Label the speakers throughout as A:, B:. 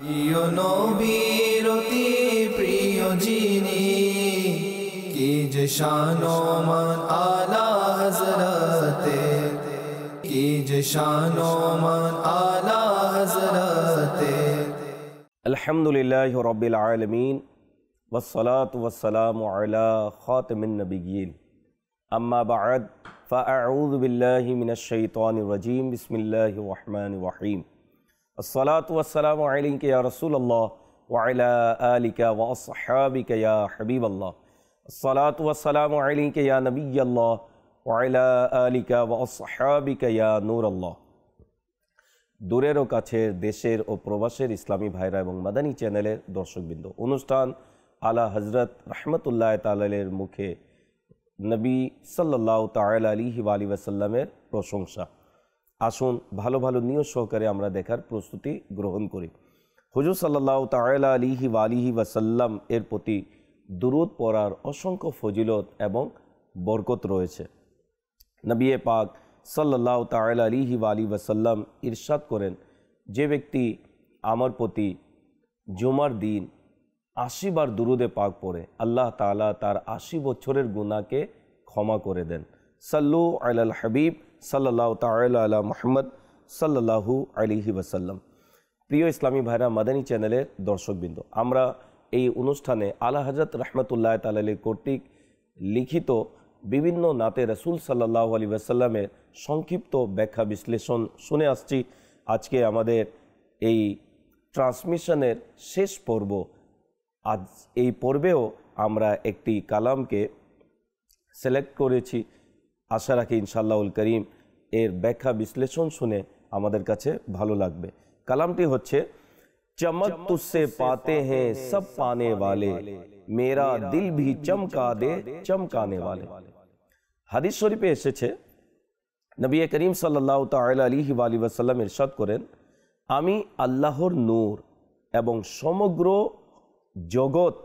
A: প্রিয় নবীর অতি প্রিয় যিনি, কি যে শান ও মান আলা হযরতে, কি যে শান ও মান আলা হযরতে।
B: আলহামদুলিল্লাহি রাব্বিল আলামিন ওয়াসসালাতু ওয়াসসালামু আলা খাতামিন নাবিয়্যিন, আম্মা বা'দ, ফাআউযু বিল্লাহি মিনাশ শাইতানির রাজীম, বিসমিল্লাহির রহমানির রহিম। আসসালাতু ওয়াসসালামু আলাইকা ইয়া রাসূলুল্লাহ ওয়া আলা আলিকা ওয়া আসহাবিকা ইয়া হাবিবাল্লাহ। আসসালাতু ওয়াসসালামু আলাইকা ইয়া নবিয়্যাল্লাহ ওয়া আলা আলিকা ওয়া আসহাবিকা ইয়া নূরাল্লাহ। দূরের ও কাছের, দেশের ও প্রবাসের ইসলামী ভাইরা এবং মাদানী চ্যানেলের দর্শকবৃন্দ, অনুষ্ঠান আলা হযরত রাহমাতুল্লাহ তাআলার মুখে নবী সাল্লাল্লাহু তাআলা আলাইহি ওয়া আলিহি ওয়াসাল্লামের প্রশংসা। আসুন ভালো ভালো নিয়ত সহকারে আমরা দেখার প্রস্তুতি গ্রহণ করি। হুজুর সাল্লাল্লাহু তাআলা আলাইহি ওয়া আলিহি ওয়াসাল্লাম এর প্রতি দুরূদ পড়ার অসংখ্য ফজিলত এবং বরকত রয়েছে। নবী পাক সাল্লাল্লাহু তাআলা আলাইহি ওয়া আলিহি ওয়াসাল্লাম ইরশাদ করেন, যে ব্যক্তি আমার প্রতি জুমার দিন ৮০ বার দুরুদে পাক পড়ে, আল্লাহ তাআলা তার ৮০ বছরের গুনাহকে ক্ষমা করে দেন। সাল্লু আলাল হাবিব সাল্লাল্লাহু তাআলা আলা মুহাম্মদ সাল্লাল্লাহু আলাইহি ওয়াসাল্লাম। প্রিয় ইসলামী ভাইরা, মাদানী চ্যানেলের দর্শকবৃন্দ, আমরা এই অনুষ্ঠানে আলা হযরত রাহমাতুল্লাহ তাআলা কর্তৃক লিখিত বিভিন্ন নাতে রাসূল সাল্লাল্লাহু আলাইহি ওয়াসাল্লামের সংক্ষিপ্ত ব্যাখ্যা বিশ্লেষণ শুনে আসছি। আজকে আমাদের এই ট্রান্সমিশনের শেষ পর্ব। আজ এই পর্বেও আমরা একটি কালামকে সিলেক্ট করেছি। আশা রাখি ইনশাআল্লাহুল করিম এর ব্যাখ্যা বিশ্লেষণ শুনে আমাদের কাছে ভালো লাগবে। কালামটি হচ্ছে, চমক তুসসে পাতে হ্যাঁ সব পানে ওয়ালে, মেরা দিল ভি চমকা দে চমকানে ওয়ালে। হাদিস শরীফে এসেছে, নবী করিম সাল্লাল্লাহু তাআলা আলাইহি ওয়া আলিহি ওয়াসাল্লাম ইরশাদ করেন, আমি আল্লাহর নূর এবং সমগ্র জগৎ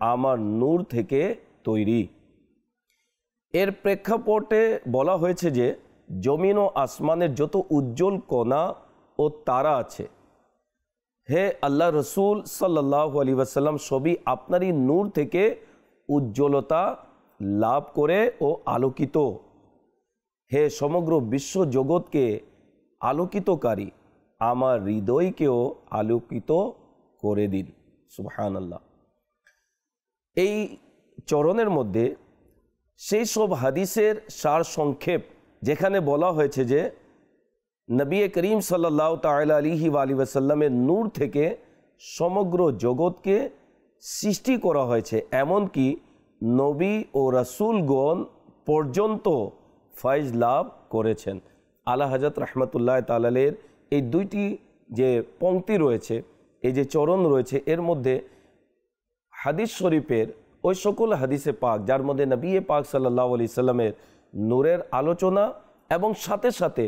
B: আমার নূর থেকে তৈরি। এর প্রেক্ষাপটে বলা হয়েছে যে জমিন ও আসমানের যত উজ্জ্বল কণা ও তারা আছে, হে আল্লাহ রসুল সাল্লাল্লাহু আলাইহি ওয়াসাল্লাম, সবই আপনারই নূর থেকে উজ্জ্বলতা লাভ করে ও আলোকিত। হে সমগ্র বিশ্ব জগৎকে আলোকিতকারী, আমার হৃদয়কেও আলোকিত করে দিন। সুবহানাল্লাহ। এই চরণের মধ্যে সেই সব হাদিসের সার সংক্ষেপ, যেখানে বলা হয়েছে যে নবী করিম সাল্লাল্লাহু তাআলা আলাইহি ওয়া আলিহি ওয়াসাল্লামের নূর থেকে সমগ্র জগৎকে সৃষ্টি করা হয়েছে, এমনকি নবী ও রাসূলগণ পর্যন্ত ফয়েজ লাভ করেছেন। আলা হযরত রাহমাতুল্লাহ তাআলার এই দুইটি যে পংক্তি রয়েছে, এই যে চরণ রয়েছে, এর মধ্যে হাদিস শরীফের ওই সকল হাদিসে পাক যার মধ্যে নবী পাক সাল্লাল্লাহু আলাইহি সাল্লামের নূরের আলোচনা এবং সাথে সাথে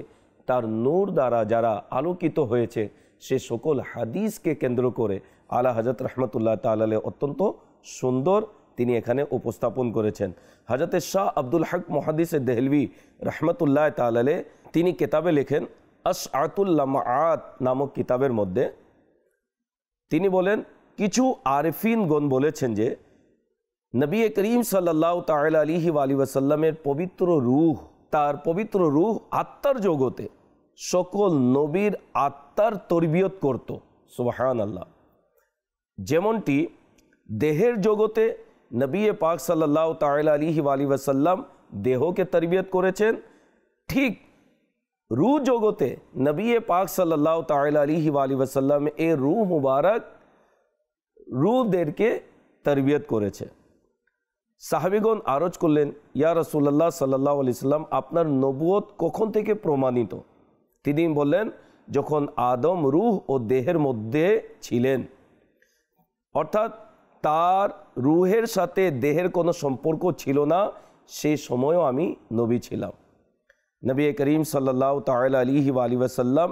B: তার নূর দ্বারা যারা আলোকিত হয়েছে সে সকল হাদিসকে কেন্দ্র করে আলা হযরত রাহমাতুল্লাহ তাআলা অত্যন্ত সুন্দর তিনি এখানে উপস্থাপন করেছেন। হযরত শাহ আব্দুল হক মুহাদ্দিস দেহলভী রাহমাতুল্লাহ তাআলা তিনি কিতাবে লেখেন, আশআতুল লামাআত নামক কিতাবের মধ্যে তিনি বলেন, কিছু আরিফিনগণ বলেছেন যে নবী করিম সাল্লাল্লাহু তাআলা আলাইহি ওয়া আলিহি ওয়াসাল্লামের পবিত্র রূহ, তার পবিত্র রূহ আত্মার জগতে সকল নবীর আত্মার তরবিয়ত করত। সুবহানাল্লাহ। যেমনটি দেহের জগতে নবী পাক সাল্লাল্লাহু তাআলা আলাইহি ওয়া আলিহি ওয়াসাল্লাম দেহকে তরবিয়ত করেছেন, ঠিক রূহ জগতে নবী পাক সাল্লাল্লাহু তাআলা আলাইহি ওয়া আলিহি ওয়াসাল্লাম এই রূহ মুবারক রূহদেরকে তরবিয়ত করেছে। সাহাবীগণ আরজ করলেন, ইয়া রাসূলুল্লাহ সাল্লাল্লাহু আলাইহি সাল্লাম, আপনার নবুয়ত কখন থেকে প্রমাণিত? তিনি বললেন, যখন আদম রূহ ও দেহের মধ্যে ছিলেন, অর্থাৎ তার রূহের সাথে দেহের কোনো সম্পর্ক ছিল না, সেই সময়ও আমি নবী ছিলাম। নবী করিম সাল্লাল্লাহু তাআলা আলাইহি ওয়া আলিহি ওয়াসাল্লাম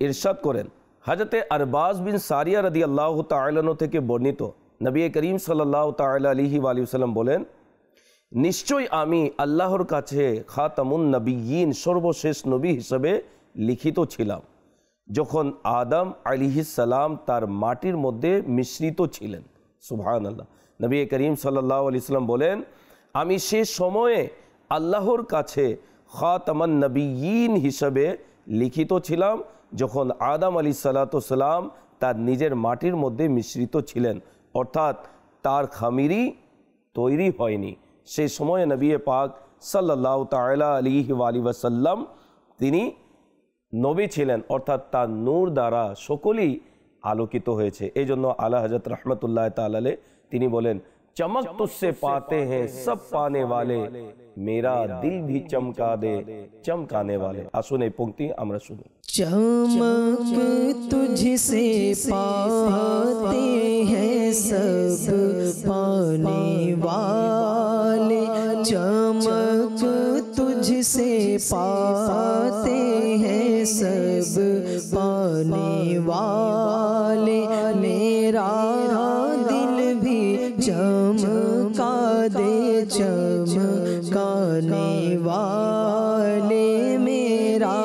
B: ইরশাদ করেন, হযরতে আরবাজ বিন সারিয়া রাদিয়াল্লাহু তাআলা আনহু থেকে বর্ণিত, নবী করিম সাল্লাল্লাহু তাআলা আলাইহি ওয়া আলিহি ওয়াসাল্লাম বলেন, নিশ্চয়ই আমি আল্লাহর কাছে খাতামুন নবিয়্যিন সর্বশেষ নবী হিসেবে লিখিত ছিলাম। যখন আদম আলাইহিস সালাম তার মাটির মধ্যে মিশ্রিত ছিলেন। সুবহানাল্লাহ। নবী করিম সাল্লাল্লাহু আলাইহি সাল্লাম বলেন, আমি সে সময়ে আল্লাহর কাছে খাতামান নবিয়্যিন হিসাবে লিখিত ছিলাম যখন আদম আলাইহিসসালাম তার নিজের মাটির মধ্যে মিশ্রিত ছিলেন, অর্থাৎ তার খামিরি তৈরি হয়নি। সেই সময়ে নবী পাক সাল্লাল্লাহু তাআলা আলাইহি ওয়াসাল্লাম তিনি নবী ছিলেন, অর্থাৎ তার নূর দ্বারা সকলেই আলোকিত হয়েছে। এই জন্য আলা হযরত রহমতুল্লাহ তাআলা আলাইহি তিনি বলেন, चमक तुझसे पाते हैं सब पाने वाले, मेरा दिल भी चमका दे चमकाने वाले। আসুন এই पंक्ति আমরা শুনি।
C: चमक तुझसे पाते हैं सब पाने वाले, चमक तुझसे पाते हैं सब पाने वाले, मेरा दिल भी चमका दे चमकाने वाले, मेरा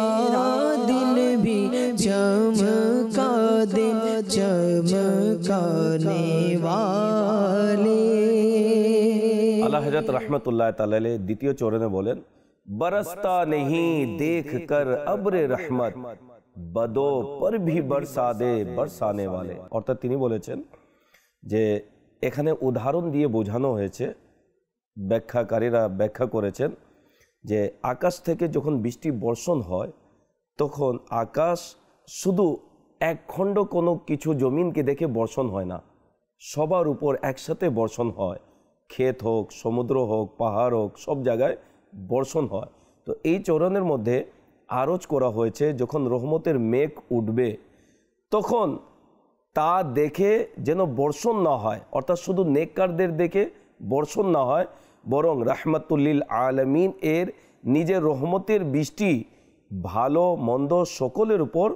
C: दिल भी चमका दे चमकाने वाले।
B: আল্লাহ হযরত রহমতুল্লাহ তাআলা আলাইহি দ্বিতীয় চরণে বলেন, बरसता नहीं देख कर अब्र रहमत, बदो पर भी बरसा दे बरसाने वाले। অর্থাৎ তিনি বলেছেন যে এখানে উদাহরণ দিয়ে বোঝানো হয়েছে, ব্যাখ্যাকারীরা ব্যাখ্যা করেছেন যে আকাশ থেকে যখন বৃষ্টি বর্ষণ হয় তখন আকাশ শুধু এক খণ্ড কোনো কিছু জমিনকে দেখে বর্ষণ হয় না, সবার উপর একসাথে বর্ষণ হয়। ক্ষেত হোক, সমুদ্র হোক, পাহাড় হোক, সব জায়গায় বর্ষণ হয়। তো এই চরণের মধ্যে আরজ করা হয়েছে যখন রহমতের মেঘ উঠবে তখন তা দেখে যেন বর্ষণ না হয়, অর্থাৎ শুধু নেককারদের দেখে বর্ষণ না হয়, বরং রাহমাতুল্লিল আলামিন এর নিজের রহমতের বৃষ্টি ভালো মন্দ সকলের উপর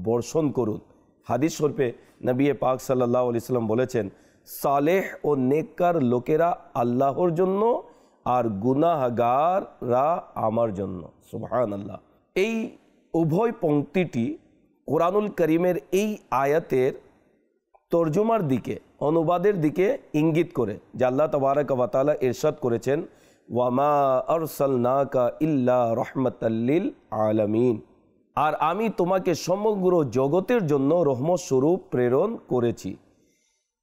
B: বর্ষণ করুন। হাদিস শরীফে নবী পাক সাল্লাল্লাহু আলাইহি সাল্লাম বলেছেন, সালেহ ও নেককার লোকেরা আল্লাহর জন্য আর গুনাহগাররা আমার জন্য। সুবহানাল্লাহ। এই উভয় পংক্তিটি কোরআনুল করিমের এই আয়াতের তর্জমার দিকে, অনুবাদের দিকে ইঙ্গিত করে, যে আল্লাহ তাবারক ওয়া তাআলা ইরশাদ করেছেন, ওয়ামা আরসালনাকা ইল্লা রাহমাতাল লিল আলামিন, আর আমি তোমাকে সমগ্র জগতের জন্য রহমত স্বরূপ প্রেরণ করেছি।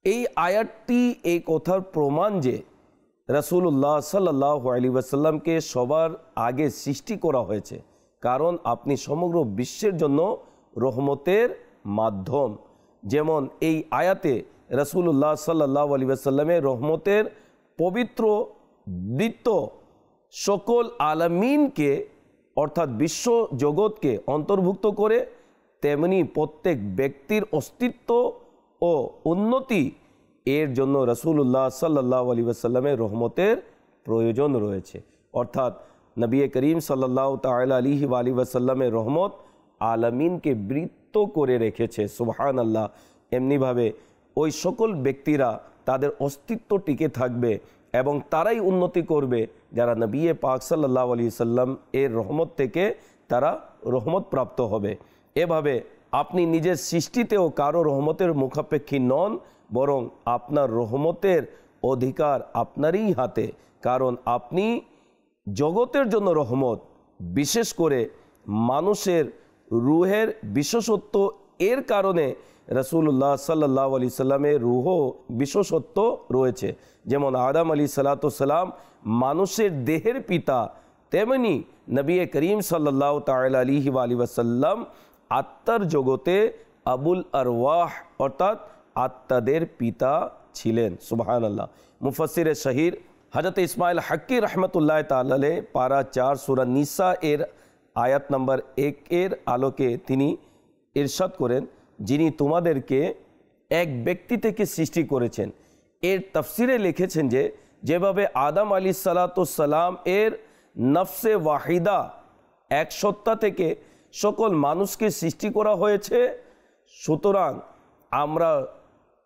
B: এই আয়াতটি এই কথার প্রমাণ যে রাসূলুল্লাহ সাল্লাল্লাহু আলাইহি ওয়াসাল্লামকে সবার আগে সৃষ্টি করা হয়েছে, কারণ আপনি সমগ্র বিশ্বের জন্য রহমতের মাধ্যম। যেমন এই আয়াতে রাসূলুল্লাহ সাল্লাল্লাহু আলাইহি ওয়াসাল্লামের রহমতের পবিত্র বৃত্ত সকল আলামিনকে অর্থাৎ বিশ্ব জগৎকে অন্তর্ভুক্ত করে, তেমনি প্রত্যেক ব্যক্তির অস্তিত্ব ও উন্নতি এর জন্য রাসূলুল্লাহ সাল্লাল্লাহু আলাইহি ওয়াসাল্লামের রহমতের প্রয়োজন রয়েছে। অর্থাৎ নবী করিম সাল্লাল্লাহু তাআলা আলাইহি ওয়াসাল্লামের রহমত আলামিনকে বৃত্ত করে রেখেছে। সুবহানাল্লাহ। এমনিভাবে ওই সকল ব্যক্তিরা তাদের অস্তিত্ব টিকে থাকবে এবং তারাই উন্নতি করবে যারা নবী পাক সাল্লাল্লাহু আলাইহি সাল্লাম এর রহমত থেকে তারা রহমত প্রাপ্ত হবে। এভাবে আপনি নিজের সৃষ্টিতেও কারো রহমতের মুখাপেক্ষী নন, বরং আপনার রহমতের অধিকার আপনারই হাতে, কারণ আপনি জগতের জন্য রহমত, বিশেষ করে মানুষের রুহের বিশেষত্ব এর কারণে রাসূলুল্লাহ সাল্লাল্লাহু আলাইহি সাল্লামের রুহ বিশেষত্ব রয়েছে। যেমন আদম আলাইহিসসালাম মানুষের দেহের পিতা, তেমনি নবী করিম সাল্লাল্লাহু তাআলা আলাইহি ওয়াসাল্লাম আত্মার জগতে আবুল আরওয়াহ অর্থাৎ আত্মাদের পিতা ছিলেন। সুবহানাল্লাহ। মুফাসসিরে শহীর হযরত ইসমাইল হাক্কি রহমতুল্লাহ তাআলা আলাইহি পারা 4 সূরা নিসা এর আয়াত নম্বর 1 এর আলোকে তিনি ইরশাদ করেন, যিনি তোমাদেরকে এক ব্যক্তি থেকে সৃষ্টি করেছেন। এর তাফসিরে লিখেছেন যে যেভাবে আদম আলাইহিসসালাম এর নফসে ওয়াহিদা এক সত্তা থেকে সকল মানুষকে সৃষ্টি করা হয়েছে, সুতরাং আমরা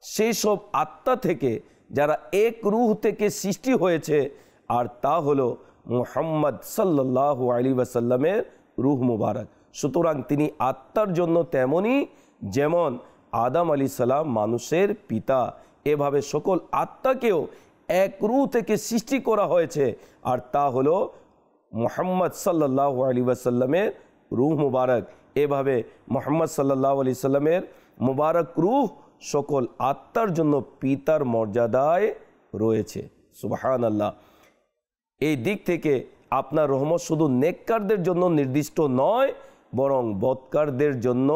B: সেই সব আত্মা থেকে যারা এক রূহ থেকে সৃষ্টি হয়েছে, আর তা হলো মুহাম্মদ সাল্লাল্লাহু আলাইহি ওয়াসাল্লামের রূহ মুবারক। সুতরাং তিনি আত্মার জন্য তেমনই যেমন আদম আলাইহিস সালাম মানুষের পিতা, এভাবে সকল আত্মাকেও এক রূহ থেকে সৃষ্টি করা হয়েছে, আর তা হলো মুহাম্মদ সাল্লাল্লাহু আলাইহি ওয়াসাল্লামের রূহ মুবারক। এভাবে মুহাম্মদ সাল্লাল্লাহু আলাইহি সাল্লামের মুবারক রূহ সকল আত্মার জন্য পিতার মর্যাদায় রয়েছে। সুবহানাল্লাহ। এই দিক থেকে আপনার রহমত শুধু নেককারদের জন্য নির্দিষ্ট নয়, বরং বদকারদের জন্য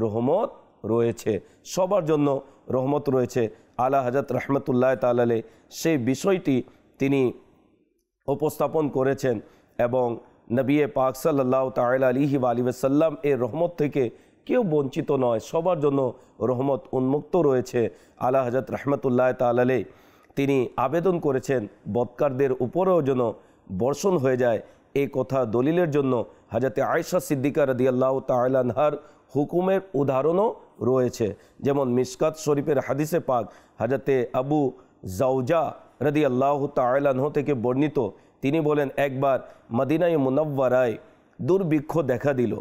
B: রহমত রয়েছে, সবার জন্য রহমত রয়েছে। আলা হযরত রাহমাতুল্লাহ তাআলা আলাইহি সেই বিষয়টি তিনি উপস্থাপন করেছেন এবং নবী পাক সাল্লাল্লাহু তাআলা আলাইহি ওয়া সাল্লাম এর রহমত থেকে কেউ বঞ্চিত নয়, সবার জন্য রহমত উন্মুক্ত রয়েছে। আলা হযরত রাহমাতুল্লাহ তাআলা আলাইহি তিনি আবেদন করেছেন বদকারদের উপরেও যেন বর্ষণ হয়ে যায়। এই কথা দলিলের জন্য হযরতে আয়েশা সিদ্দিকা রাদিয়াল্লাহু তাআলা আনহার হুকুমের উদাহরণও রয়েছে। যেমন মিশকাত শরীফের হাদিসে পাক হযরতে আবু জাওজা রাদিয়াল্লাহু তাআলা আনহু থেকে বর্ণিত, তিনি বলেন, একবার মদিনায়ে মুনাওয়ারায় দুর্ভিক্ষ দেখা দিল।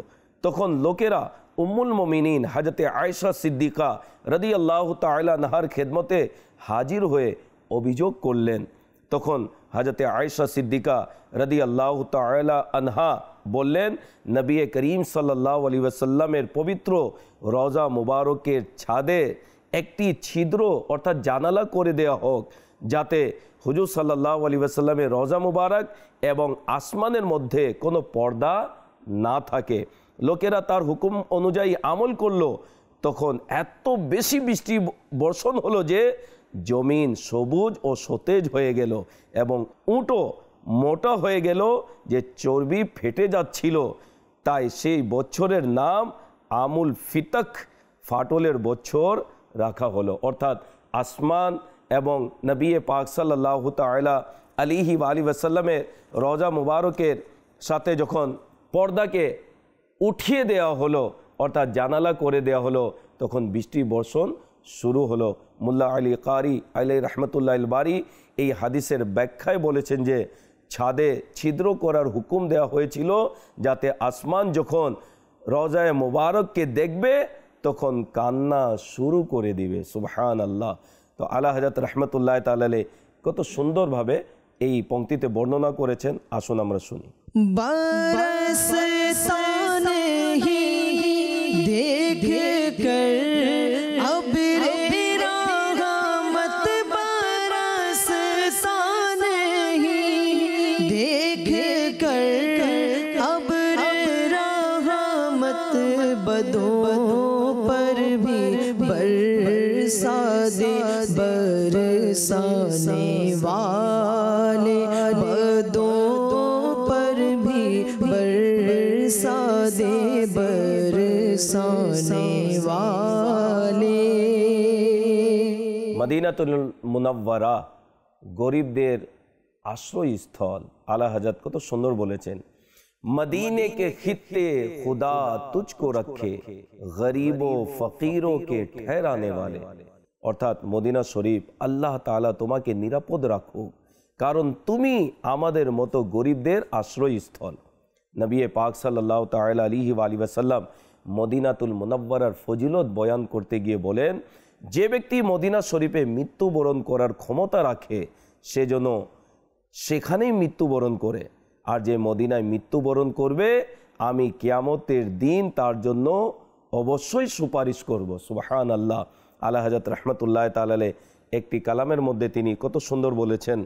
B: তখন লোকেরা উম্মুল মুমিনিন হযরতে আয়েশা সিদ্দিকা রাদিয়াল্লাহু তাআলা আনহার খেদমতে হাজির হয়ে অভিযোগ করলেন। তখন হযরতে আয়েশা সিদ্দিকা রাদিয়াল্লাহু তাআলা আনহা বললেন, নবী করিম সাল্লাল্লাহু আলাইহি ওয়াসাল্লামের পবিত্র রওজা মুবারকের ছাদে একটি ছিদ্র অর্থাৎ জানালা করে দেওয়া হোক, যাতে হুজুর সাল্লাল্লাহু আলাইহি ওয়াসাল্লামের রওজা মুবারক এবং আসমানের মধ্যে কোনো পর্দা না থাকে। লোকেরা তার হুকুম অনুযায়ী আমল করলো। তখন এত বেশি বৃষ্টি বর্ষণ হলো যে জমিন সবুজ ও সতেজ হয়ে গেল এবং উটও মোটা হয়ে গেল যে চর্বি ফেটে যাচ্ছিল। তাই সেই বছরের নাম আমুল ফিতক, ফাটলের বছর রাখা হলো। অর্থাৎ আসমান এবং নবী পাক সাল্লাল্লাহু তাআলা আলাইহি ওয়া সাল্লামের রওজা মুবারকের সাথে যখন পর্দাকে উঠিয়ে দেওয়া হলো অর্থাৎ জানালা করে দেওয়া হলো, তখন বৃষ্টি বর্ষণ শুরু হলো। মুল্লা আলী কারি আলাইহি রাহমাতুল্লাহিল বারি এই হাদিসের ব্যাখ্যায় বলেছেন যে ছাদে ছিদ্র করার হুকুম দেওয়া হয়েছিল যাতে আসমান যখন রওজায়ে মুবারককে দেখবে তখন কান্না শুরু করে দিবে। সুবহানাল্লাহ। তো আলা হযরত রাহমাতুল্লাহ তাআলা আলাইহি কত সুন্দরভাবে এই পংক্তিতে বর্ণনা করেছেন, আসুন আমরা শুনি।
C: बरसता नहीं देख कर अब रे रहमत, बरसता नहीं देख कर अब रे रहमत, बदों पर भी बरसा दे बरसाने वाले, बदों पर भी बरसा दे बरसाने वाले।
B: মদিনাতুল মুনাওয়ারা গরিবদের আশ্রয়স্থল। আলা হযরত কত সুন্দর বলেছেন, मदीने के खित्ते खुदा तुझको रखे, गरीबों फकीरों के ठहराने वाले। অর্থাৎ মদিনা শরীফ আল্লাহ তাআলা তোমাকে নিরাপদ রাখুক, কারণ তুমি আমাদের মতো গরিবদের আশ্রয়স্থল। নবী পাক সাল্লাল্লাহু তাআলা আলাইহি ওয়া সাল্লাম মদিনাতুল মুনাওয়ারার ফজিলত বয়ান করতে গিয়ে বলেন, যে ব্যক্তি মদিনা শরীফে মৃত্যুবরণ করার ক্ষমতা রাখে সে যেন সেখানেই মৃত্যুবরণ করে, আর যে মদিনায় মৃত্যুবরণ করবে আমি কিয়ামতের দিন তার জন্য অবশ্যই সুপারিশ করব। সুবহানাল্লাহ। আলা হযরত রাহমাতুল্লাহ তাআলা আলাইহি একটি কালামের মধ্যে তিনি কত সুন্দর বলেছেন,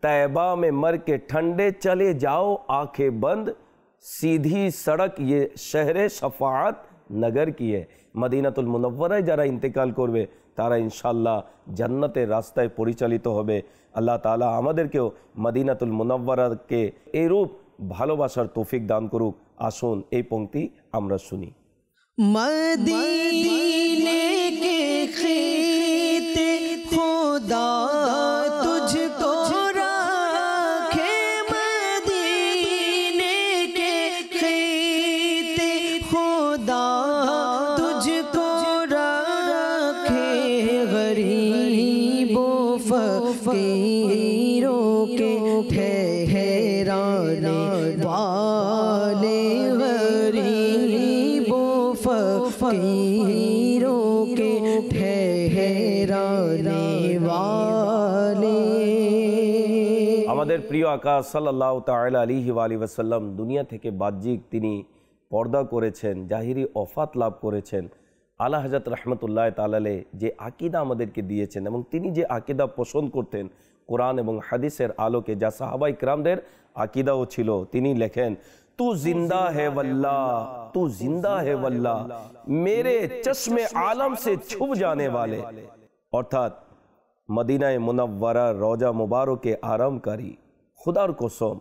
B: तैबा में मर के ठंडे चले जाओ आंखें बंद, सीधी सड़क ये शहरे शफाअत नगर की है। মদিনাতুল মুনাওয়ারায় যারা ইন্তেকাল করবে তারা ইনশাআল্লাহ জান্নাতের রাস্তায় পরিচালিত হবে। আল্লাহ তাআলা আমাদেরকেও মদিনাতুল মুনাওয়ারাকে এরূপ ভালোবাসার তৌফিক দান করুক। আসুন এই পংক্তি আমরা শুনি।
C: मदीने के खीते खुदा तुझको राखे, मदीने के खीते खुदा तुझको राखे, गरीबों फकीरों के ठहराने वाले, गरीब ठहराने वाले।
B: আমাদের প্রিয় আকা সাল্লাল্লাহু তাআলা আলাইহি ওয়াসাল্লাম দুনিয়া থেকে বাহ্যিক তিনি পর্দা করেছেন, জাহিরি ওফাত লাভ করেছেন। আলা হযরত রাহমাতুল্লাহ তাআলা আলাইহি যে আকীদা আমাদেরকে দিয়েছেন এবং তিনি যে আকীদা পোষণ করতেন কোরআন এবং হাদিসের আলোকে, যা সাহাবায়ে কিরামদের আকীদাও ছিল, তিনি লেখেন তু জিন্দা है वल्लाह, तू जिंदा है वल्लाह, मेरे चश्मे आलम से छुप जाने वाले। অর্থাৎ মদিনায় মুনাওয়ারা রওজা মুবারকে আরামকারী, খুদার কসম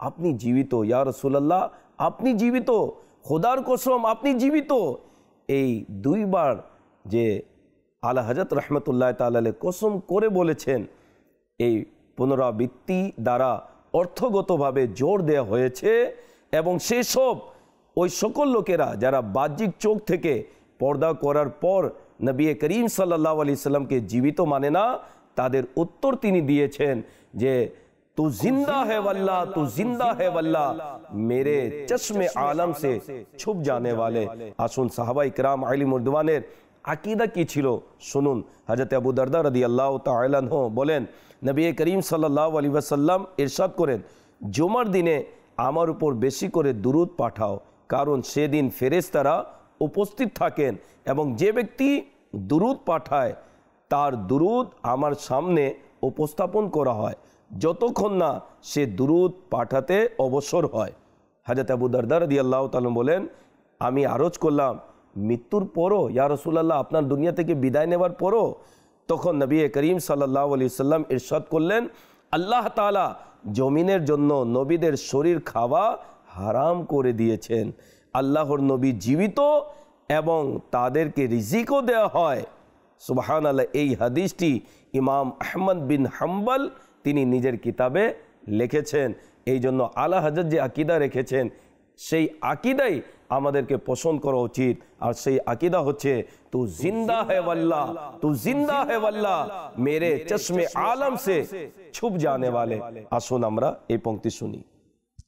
B: আপনি জীবিত, ইয়া রাসূলুল্লাহ আপনি জীবিত, খুদার কসম আপনি জীবিত। এই দুইবার যে আলা হযরত রাহমাতুল্লাহ তাআলা আলাইহি কসম করে বলেছেন, এই পুনরাবৃত্তি দ্বারা অর্থগতভাবে জোর দেওয়া হয়েছে এবং সেসব ওই সকল লোকেরা যারা বাহ্যিক চোখ থেকে পর্দা করার পর নবী করিম সাল্লাল্লাহু আলাইহি সাল্লামকে জীবিত মানে না, তাদের উত্তর তিনি দিয়েছেন যে তু জিন্দা है वल्लाह, तू जिंदा है वल्लाह, मेरे चश्मे आलम से छुप जाने वाले। আসুন সাহাবায়ে কিরাম আলিম উরদওয়ানের আকীদা কি ছিল শুনুন। হযরত আবু দারদা রাদিয়াল্লাহু তাআলা আনহু বলেন, নবী করিম সাল্লাল্লাহু আলাইহি ওয়াসাল্লাম ইরশাদ করেন, জুমার দিনে আমার উপর বেশি করে দুরূদ পাঠাও, কারণ সেদিন ফেরেশতারা উপস্থিত থাকেন এবং যে ব্যক্তি দুরূদ পাঠায় তার দুরূদ আমার সামনে উপস্থাপন করা হয় যতক্ষণ না সে দুরূদ পাঠাতে অবসর হয়। হযরত আবু দারদা রাদিয়াল্লাহু তাআলা বলেন, আমি আরজ করলাম মৃত্যুর পরও ইয়া রাসূলুল্লাহ, আপনার দুনিয়া থেকে বিদায় নেওয়ার পরও? তখন নবী করিম সাল্লাল্লাহু আলাইহি সাল্লাম ইরশাদ করলেন, আল্লাহ তাআলা জমিনের জন্য নবীদের শরীর খাওয়া হারাম করে দিয়েছেন। আল্লাহর নবী জীবিত এবং তাদেরকে রিজিকও দেওয়া হয়। সুবহানাল্লাহ। এই হাদিসটি ইমাম আহমদ বিন হাম্বল তিনি নিজের কিতাবে লিখেছেন। এই জন্য আলা হযরত যে আকীদা রেখেছেন সেই আকীদাই আমাদেরকে পোষণ করা উচিত। আর সেই আকীদা হচ্ছে তু জিন্দা है वल्लाह, तू जिंदा है वल्लाह, मेरे चश्मे आलम से छुप जाने वाले। আসুন আমরা এই পংক্তি শুনি।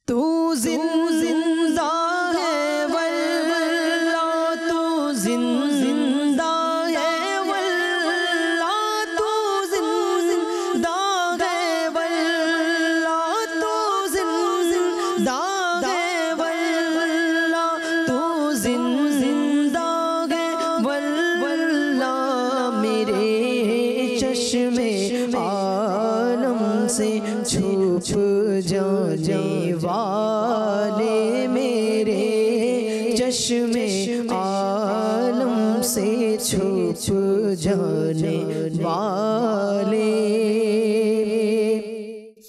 C: तू जिंदा है वल्लाह, तू जिंदा है वल्लाह, तू जिंदा है वल्लाह, तू जिंदा है वल्लाह, तू जिंदा है वल्लाह, मेरे चश्मे आलम से छुप जाने वाले, मेरे चश्मे आलम से छुप जाने वाले।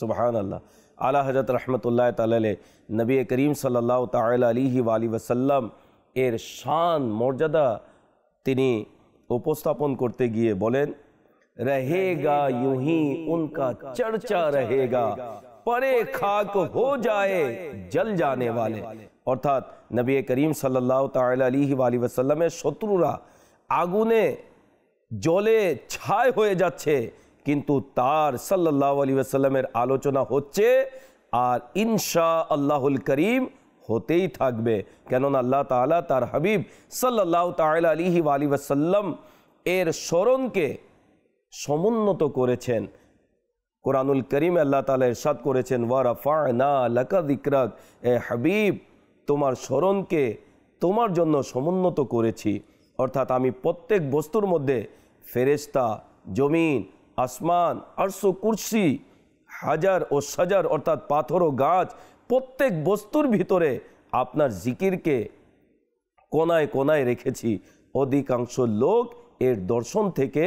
B: সুবহানাল্লাহ। আলা হযরত রাহমাতুল্লাহ তাআলা আলাইহি নবী করিম সাল্লাল্লাহু তাআলা আলাইহি ওয়াসাল্লাম এর শান মর্যাদা তিনি উপস্থাপন করতে গিয়ে বলেন, रहेगा यूं ही उनका चर्चा रहेगा, परे खाक हो जाए जल जाने वाले। অর্থাৎ নবী করিম সাল্লাল্লাহু তাআলা আলাইহি ওয়াসাল্লামের শত্রুরা আগুনে জলে ছাই হয়ে যাচ্ছে, কিন্তু তার সাল্লাল্লাহু আলাইহি ওয়াসাল্লামের আলোচনা হচ্ছে আর ইনশাআল্লাহুল করিম হতেই থাকবে। কেননা আল্লাহ তাআলা তার হাবিব সাল্লাল্লাহু তাআলা আলাইহি ওয়াসাল্লাম এর স্মরণকে সমুন্নত করেছেন। কোরআনুল করিমে আল্লাহ তাআলা ইরশাদ করেছেন, ওয়া রাফা'না লাকা যিকরাক, এ হাবিব তোমার স্মরণকে তোমার জন্য সমুন্নত করেছি। অর্থাৎ আমি প্রত্যেক বস্তুর মধ্যে ফেরেশতা, জমিন, আসমান, আরশ, কুরসি, হাজার ও সাজার অর্থাৎ পাথর ও গাছ, প্রত্যেক বস্তুর ভিতরে আপনার জিকিরকে কোনায় কোনায় রেখেছি। অধিকাংশ লোক এর দর্শন থেকে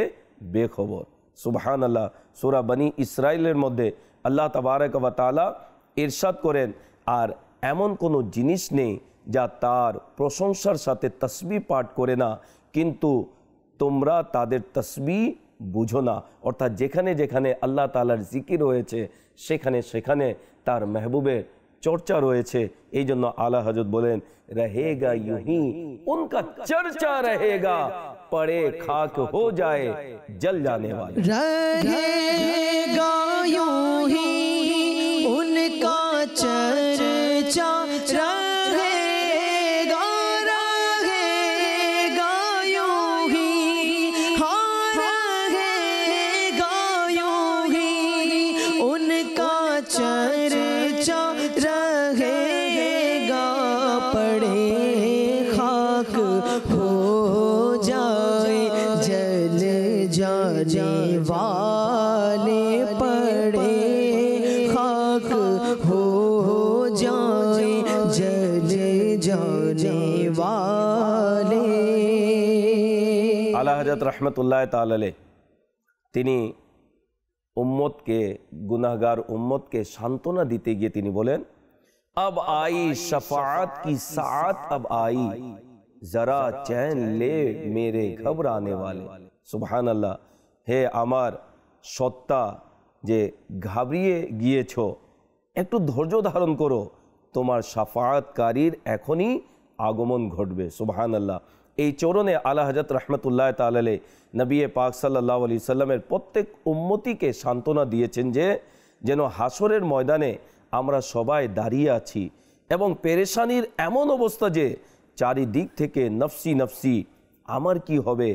B: বেখবর। সুবহানাল্লাহ। সূরা বনী ইসরাইলের মধ্যে আল্লাহ তাবারক ওয়া তাআলা ইরশাদ করেন, আর এমন কোনো জিনিস নেই যা তার প্রশংসার সাথে তাসবিহ পাঠ করে না, কিন্তু তোমরা তাদের তাসবিহ বুঝো না। অর্থাৎ যেখানে যেখানে আল্লাহ তাআলার জিকির রয়েছে সেখানে সেখানে তার মেহবুবের চর্চা রয়েছে। এই জন্য আলা হযরত বলেন, रहेगा यूं ही उनका चर्चा रहेगा, पड़े खाक हो जाए जल जाने वाले।
C: रहेगा यूं ही उनका चर्चा, रहेगा रहेगा यूं ही जाने वाले पड़े खाक हो जाए जल जाने वाले।
B: आला हजरत रहमतुल्लाह ताला अलैह তিনি উম্মতকে গুনাহগার উম্মতকে সান্ত্বনা দিতে গিয়ে তিনি বলেন, अब आई शफाअत की साअत अब आई जरा चैन ले मेरे घबराने वाले। सुबहान अल्लाह। হে আমার সত্তা যে ঘাবড়িয়ে গিয়েছো, একটু ধৈর্য ধারণ করো, তোমার শাফাআতকারীর এখনই আগমন ঘটবে। সুবহান আল্লাহ। এই চরণে আলা হযরত রাহমাতুল্লাহ তাআলা আলাইহি নবী পাক সাল্লাল্লাহু আলাইহি সাল্লামের প্রত্যেক উম্মতিকে সান্ত্বনা দিয়েছেন যে যেন হাসরের ময়দানে আমরা সবাই দাঁড়িয়ে আছি এবং পেরেশানির এমন অবস্থা যে চারিদিক থেকে নফসি নফসি, আমার কি হবে,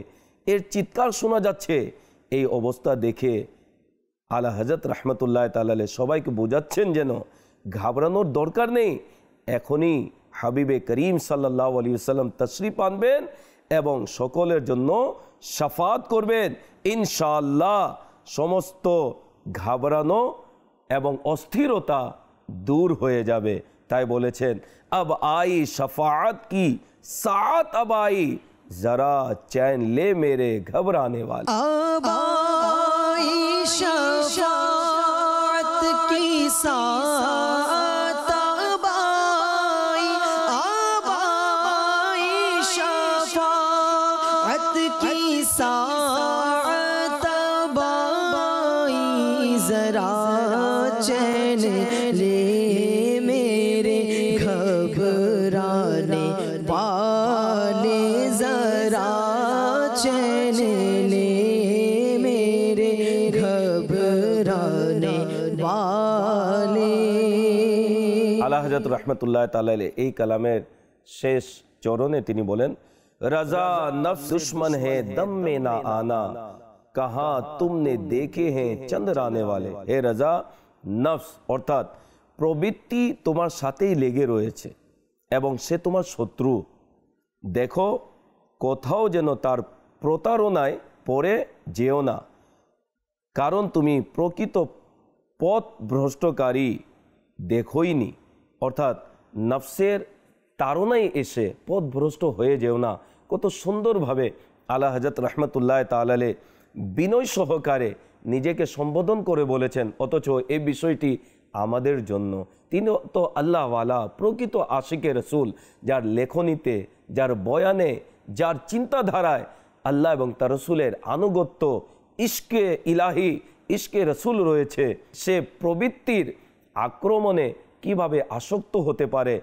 B: এর চিৎকার শোনা যাচ্ছে। এই অবস্থা দেখে আলা হযরত রাহমাতুল্লাহ তাআলা আলাইহি সবাইকে বোঝাচ্ছেন যেন ঘাবড়ানোর দরকার নেই, এখনই হাবিবে করিম সাল্লাল্লাহু আলাইহি ওয়াসাল্লাম তশরিফ আনবেন এবং সকলের জন্য শাফাত করবেন। ইনশাআল্লাহ সমস্ত ঘাবড়ানো এবং অস্থিরতা দূর হয়ে যাবে। তাই বলেছেন, अब आई शफाअत की साअत अब आई जरा चैन ले मेरे घबराने वाले।
C: अब आई शफाअत की साअत अब आई, अब आई शफाअत की साअत अब आई जरा चैन ले मेरे घबराने वाले, जरा चैन ले मेरे घबराने वाले।
B: আলা হযরত রাহমাতুল্লাহ তাআলা আলাইহি এই কালামের শেষ চরণে তিনি বলেন, रजा नफ्स दुश्मन है दम में ना आना, कहाँ तुमने देखे हैं चंद्राने वाले। হে রাজা, নফস অর্থাৎ প্রবৃত্তি তোমার সাথেই লেগে রয়েছে এবং সে তোমার শত্রু। দেখো কোথাও যেন তার প্রতারণায় পড়ে যেও না, কারণ তুমি প্রকৃত পথ ভ্রষ্টকারী দেখোইনি। অর্থাৎ নফসের তাড়নায় এসে পথভ্রষ্ট হয়ে যেও না। কত সুন্দরভাবে আলা হযরত রাহমাতুল্লাহ তাআলা আলাইহি বিনয় সহকারে নিজেকে সম্বোধন করে বলেছেন, অথচ এই বিষয়টি আমাদের জন্য। তিনি তো আল্লাহওয়ালা, প্রকৃত আশিকে রসুল, যার লেখনীতে, যার বয়ানে, যার চিন্তাধারায় আল্লাহ এবং তার রসুলের আনুগত্য, ইশকে ইলাহি, ইশকে রসুল রয়েছে, সে প্রবৃত্তির আক্রমণে কিভাবে আসক্ত হতে পারে।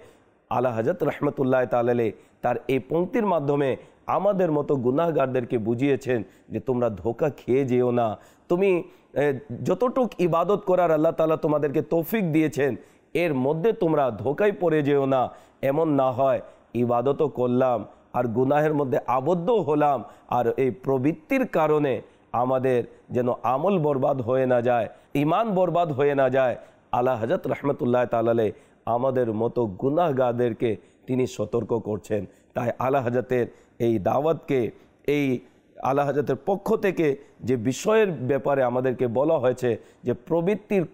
B: আলা হযরত রাহমাতুল্লাহ তাআলা আলাইহি তার এই পংক্তির মাধ্যমে আমাদের মতো গুনাহগারদেরকে বুঝিয়েছেন যে তোমরা ধোঁকা খেয়ে যেও না। তুমি যতটুক ইবাদত করার আল্লাহ তাআলা তোমাদেরকে তৌফিক দিয়েছেন, এর মধ্যে তোমরা ধোঁকায় পড়ে যেও না। এমন না হয় ইবাদতও করলাম আর গুনাহের মধ্যে আবদ্ধ হলাম, আর এই প্রবৃত্তির কারণে আমাদের যেন আমল বরবাদ হয়ে না যায়, ঈমান বরবাদ হয়ে না যায়। আলা হযরত রাহমাতুল্লাহ তাআলা আলাইহি আমাদের মতো গুনাহগারদেরকে তিনি সতর্ক করছেন। তাই আলা হযরতের এই দাওয়াতকে, এই আলা হযরতের পক্ষ থেকে যে বিষয়ের ব্যাপারে আমাদেরকে বলা হয়েছে যে প্রবৃত্তির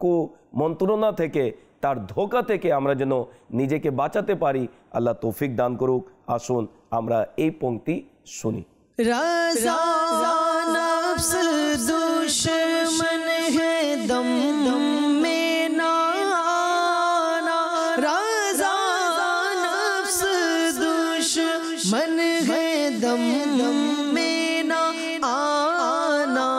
B: কুমন্ত্রণা থেকে, তার ধোঁকা থেকে আমরা যেন নিজেকে বাঁচাতে পারি, আল্লাহ তৌফিক দান করুক। আসুন আমরা এই পংক্তি শুনি।
C: रज़ा नफ्स दुश्मन है दम में ना आना, रज़ा नफ्स दुश्मन है दम में ना आना,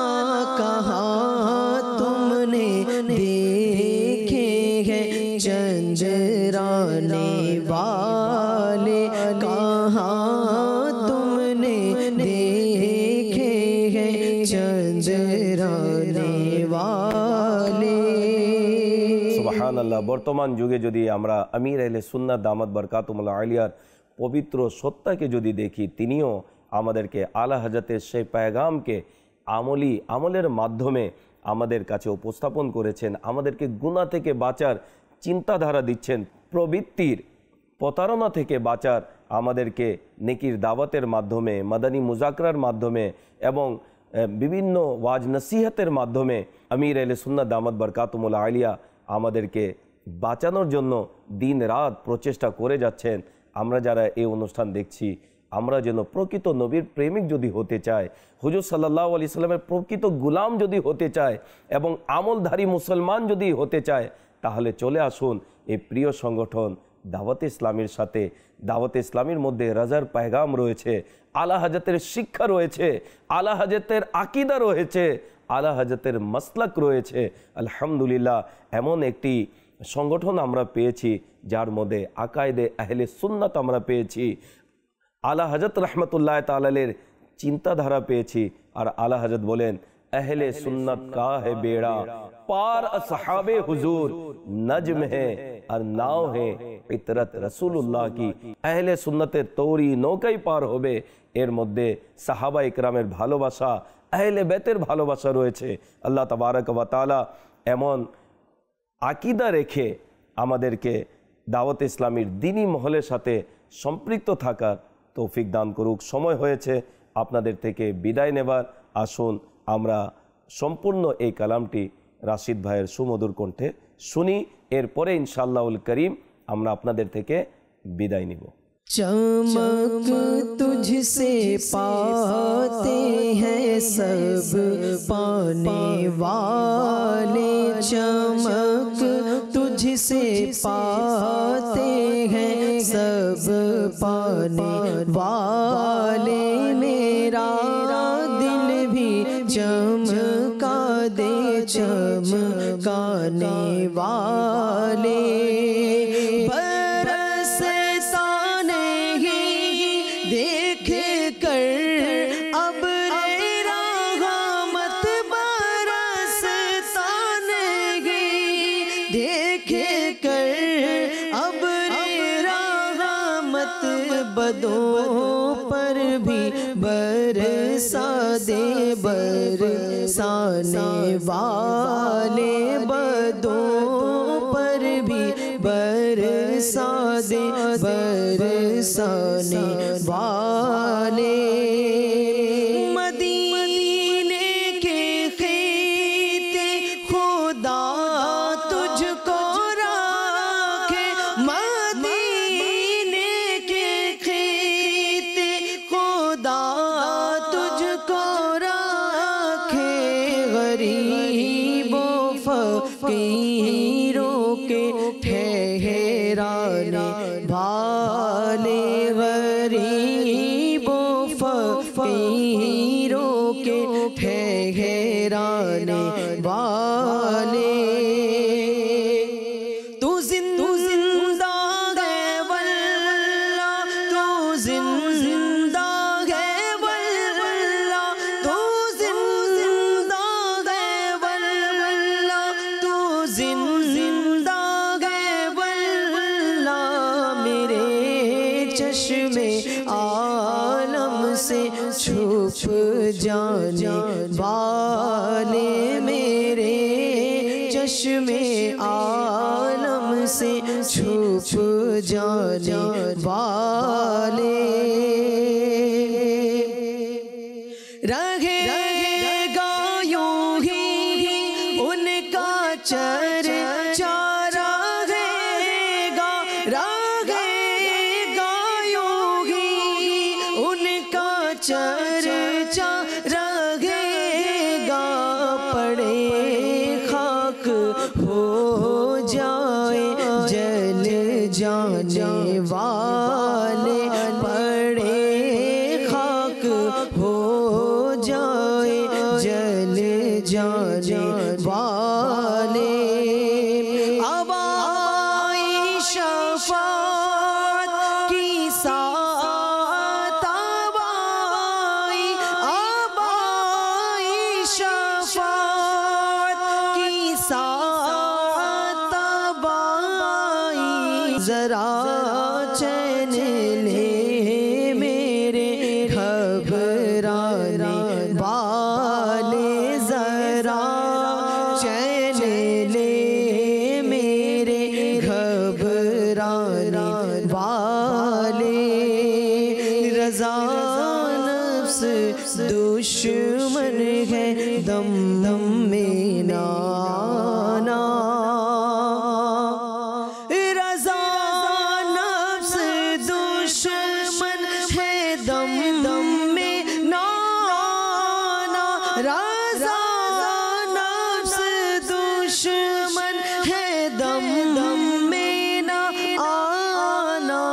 C: कहाँ तुमने देखे हैं चंद्राने वाले, कहाँ तुमने देखे हैं चंद्राने वाले।
B: সুবহানাল্লাহ। বর্তমান যুগে যদি আমরা আমির আহলে সুন্নাত দামাত বরকাতুহুল আলিয়ার পবিত্র সত্তাকে যদি দেখি, তিনিও আমাদেরকে আলা হযরতের সেই পেগামকে আমলের মাধ্যমে আমাদের কাছে উপস্থাপন করেছেন, আমাদেরকে গুনাহ থেকে বাঁচার চিন্তাধারা দিচ্ছেন, প্রবৃত্তির প্রতারণা থেকে বাঁচার আমাদেরকে নেকির দাওয়াতের মাধ্যমে, মাদানী মুজাকরার মাধ্যমে এবং বিভিন্ন ওয়াজ নসিহতের মাধ্যমে আমির আহলে সুন্নাত দামাত বরকাতুহুল আলিয়া আমাদেরকে বাঁচানোর জন্য দিন রাত প্রচেষ্টা করে যাচ্ছেন। আমরা যারা এই অনুষ্ঠান দেখছি, আমরা যেন প্রকৃত নবীর প্রেমিক যদি হতে চাই, হুজুর সাল্লাল্লাহু আলাইহি সাল্লামের প্রকৃত গুলাম যদি হতে চায় এবং আমলধারী মুসলমান যদি হতে চায়, তাহলে চলে আসুন এই প্রিয় সংগঠন দাওয়াতে ইসলামীর সাথে। দাওয়াতে ইসলামীর মধ্যে রাজার পেগাম রয়েছে, আলা হযরতের শিক্ষা রয়েছে, আলা হযরতের আকীদা রয়েছে, আলা হযরতের মাসলাক রয়েছে। আলহামদুলিল্লাহ, এমন একটি সংগঠন আমরা পেয়েছি যার মধ্যে আকায়েদে আহলে সুন্নাত আমরা পেয়েছি, আলা হযরত রহমতুল্লাহ তাআলার চিন্তাধারা পেয়েছি। আর আলা হযরত বলেন, अहले सुन्नत का है बेड़ा पार असहाबे हुजूर नज्म है और नाव है इतरत रसूलुल्लाह की। अहले सुन्नतेर तौरी नौकाई पार होबे। एर मध्य साहाबा इकरामेर भालोबासा, अहले बैतेर भालोबासा रयेछे। आल्लाह तबारक व ताआला एमन आकिदा रेखे आमादेरके दावत इस्लामीर दीनी महलेर साथे सम्पृक्त थाकार तौफिक दान करुक। समय हयेछे आपनादेर थेके बिदाय नेबार। आसुन আমরা সম্পূর্ণ এই কালামটি রাশিদ ভাইয়ের সুমধুর কণ্ঠে শুনি, এরপরে ইনশাআল্লাহুল করিম আমরা আপনাদের থেকে বিদায় নিব।
C: चमक तुझसे पाते हैं सब पाने वाले, चमक तुझसे पाते हैं सब पाने वाले। मेरा दिल भी चमका दे चमकाने वाले। बदों पर भी बरसा दे बरसाने वाले, बदों पर भी बरसा दे बरसाने वाले। मदीने के खीते खुदा तुझको राखे, मदीने के खीते खुदा तुझको राखे। गरीबों फकीरों के ठहराने वाले, गरीबों फकीरों के ठहराने वाले। तू जिंदा है वल्लाह, तू जिंदा है वल्लाह, तू जिंदा है वल्लाह, तू जिंदा है वल्लाह। मेरे चश्मे आलम से छुप जाने वाले, मेरे चश्मे आलम से छुप जाने वाले। रहेगा यूं ही उनका चर्चा रहेगा, रहेगा यूं ही उनका चर्चा रहेगा। पड़े खाक हो जाए जल जाने वाले, पड़े खाक हो जाए जल जाने वाले। अब आई शफाअत की साथ, अब आई शफाअत की साथ, अब आई। जरा चैन ले मेरे घबराने वाले, जरा चैन ले मेरे घबराने वाले। रज़ा नफ्स दुश्मन है दम दम में नाना रज़ा नफ्स दुश्मन है दम दम में नाना रज़ा नफ्स दुश्मन है दम दम में ना आना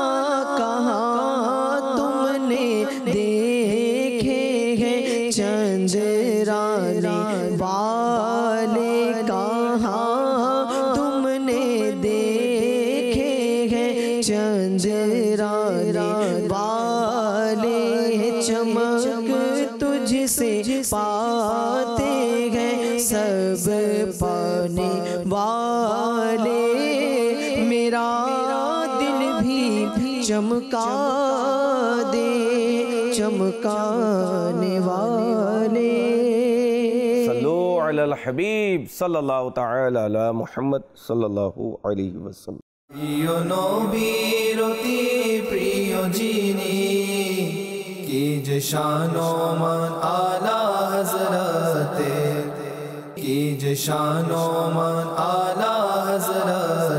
C: कहाँ तुमने देखे हैं चंद्राने वाले कहाँ तुमने देखे हैं चंद्राने वाले चमक तुझसे पाते हैं सब पाने वाले मेरा दिल भी चमका दे चमकाने वाले।
B: सल्लु अलल हबीब सल्लल्लाहु तआला अला मुहम्मद सल्लल्लाहु अलैहि वसल्लम।
A: প্রিয় নবীর অতি প্রিয় যিনি কি যে শান ও মান আলা হযরতে কি যে শান ও মান আলা হযরত